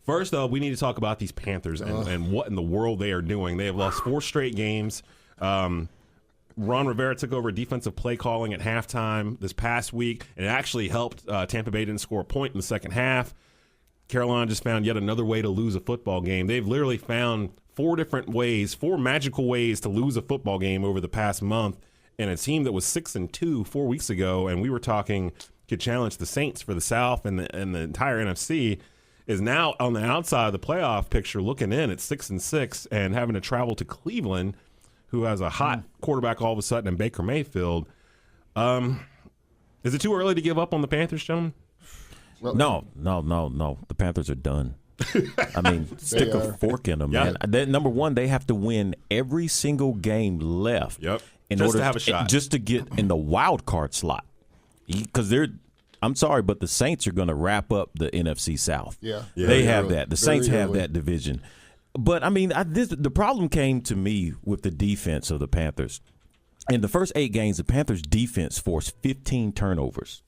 First, though, we need to talk about these Panthers and what in the world they are doing. They have lost 4 straight games. Ron Rivera took over defensive play calling at halftime this past week, and it actually helped. Tampa Bay didn't score a point in the second half. Carolina just found yet another way to lose a football game. They've literally found 4 different ways, 4 magical ways to lose a football game over the past month. And a team that was 6-2 4 weeks ago, and we were talking could challenge the Saints for the South and the entire NFC, is now on the outside of the playoff picture, looking in at 6-6 and having to travel to Cleveland, who has a hot quarterback all of a sudden in Baker Mayfield. Is it too early to give up on the Panthers, gentlemen? Well, no. The Panthers are done. I mean, stick a fork in them, man. Number one, they have to win every single game left. Yep. In just order to have a shot. Just to get in the wild card slot. Because I'm sorry, but the Saints are going to wrap up the NFC South. They have that. The Saints have that division. But, I mean, the problem came to me with the defense of the Panthers. In the first 8 games, the Panthers' defense forced 15 turnovers.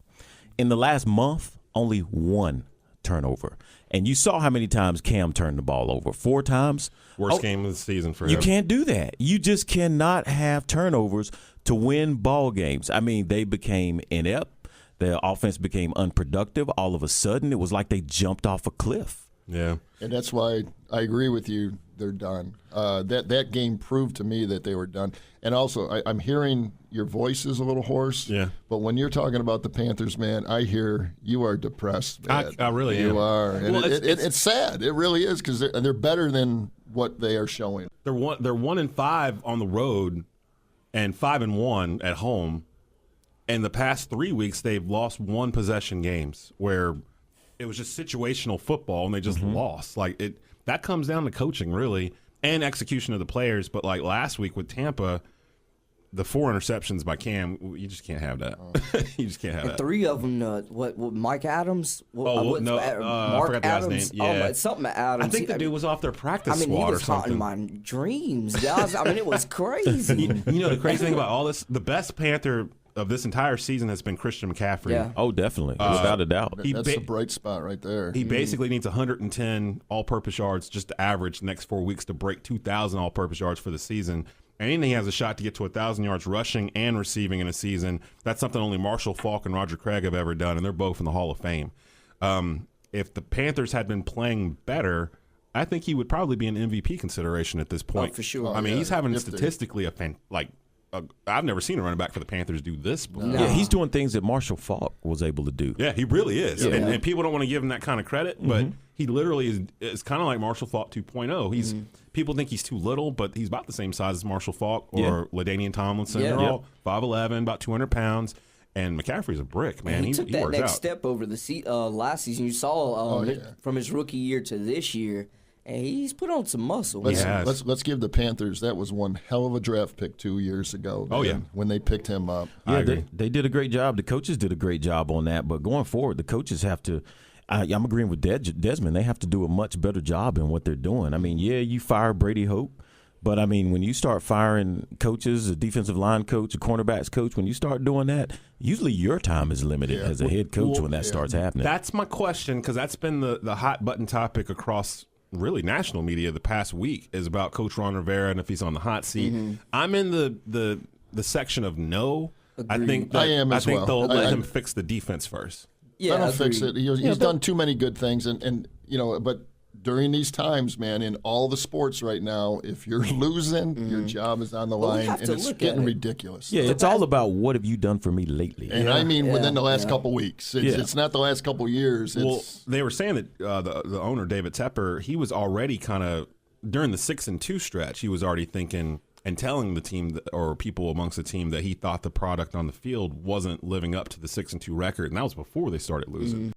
In the last month, only 1 turnover. And you saw how many times Cam turned the ball over. 4 times. Worst game of the season for him. You can't do that. You just cannot have turnovers to win ball games. I mean, they became inept. Their offense became unproductive. All of a sudden, it was like they jumped off a cliff. Yeah. And that's why I agree with you. They're done. That game proved to me that they were done. And also, I'm hearing your voice is a little hoarse. Yeah. But when you're talking about the Panthers, man, I hear you are depressed. Man. I really am. You are. And well, it's sad. It really is because they're better than what they are showing. They're 1-5 on the road and 5-1 at home. And the past 3 weeks, they've lost 1 possession games where it was just situational football and they just lost. That comes down to coaching, really, and execution of the players. But like last week with Tampa, the 4 interceptions by Cam, you just can't have that. You just can't have that. 3 of them, what Mike Adams? Mark I forgot the guy's name. Yeah. Something Adams. I think the dude was off their practice squad he was or something. haunting my dreams. It was crazy. You know, the crazy thing about all this, the best Panther of this entire season has been Christian McCaffrey. Yeah. Oh, definitely. Without a doubt. That's a bright spot right there. He basically needs 110 all-purpose yards just to average the next 4 weeks to break 2,000 all-purpose yards for the season. And he has a shot to get to 1,000 yards rushing and receiving in a season. That's something only Marshall Faulk and Roger Craig have ever done, and they're both in the Hall of Fame. If the Panthers had been playing better, I think he would probably be an MVP consideration at this point. Oh, for sure. I mean, he's having statistically I've never seen a running back for the Panthers do this before. Yeah, he's doing things that Marshall Faulk was able to do. Yeah, he really is. Yeah. And people don't want to give him that kind of credit, but he literally is kind of like Marshall Faulk 2.0. People think he's too little, but he's about the same size as Marshall Faulk or LaDainian Tomlinson. Yeah. They're all 5'11", about 200 pounds. And McCaffrey's a brick, man. He took that works next out. step over the last season. You saw from his rookie year to this year. And he's put on some muscle. Let's give the Panthers, that was one hell of a draft pick 2 years ago. Oh, yeah. When they picked him up. Yeah, they did a great job. The coaches did a great job on that. But going forward, the coaches have to I'm agreeing with Desmond. They have to do a much better job in what they're doing. I mean, yeah, you fire Brady Hope. But, I mean, when you start firing coaches, a defensive line coach, a cornerbacks coach, when you start doing that, usually your time is limited as a head coach when that starts happening. That's my question, because that's been the hot-button topic across really national media the past week, is about Coach Ron Rivera and if he's on the hot seat. I'm in the section of no. Agreed. I think they'll let him fix the defense first. Yeah, let him fix it. He's done too many good things, and but during these times, man, in all the sports right now, if you're losing, your job is on the line, and it's getting ridiculous. Yeah, it's all about what have you done for me lately. And I mean within the last couple weeks. It's not the last couple years. Well, they were saying that the owner, David Tepper, he was already kind of, during the 6-2 stretch, he was already thinking and telling the team or people amongst the team that he thought the product on the field wasn't living up to the 6-2 record, and that was before they started losing.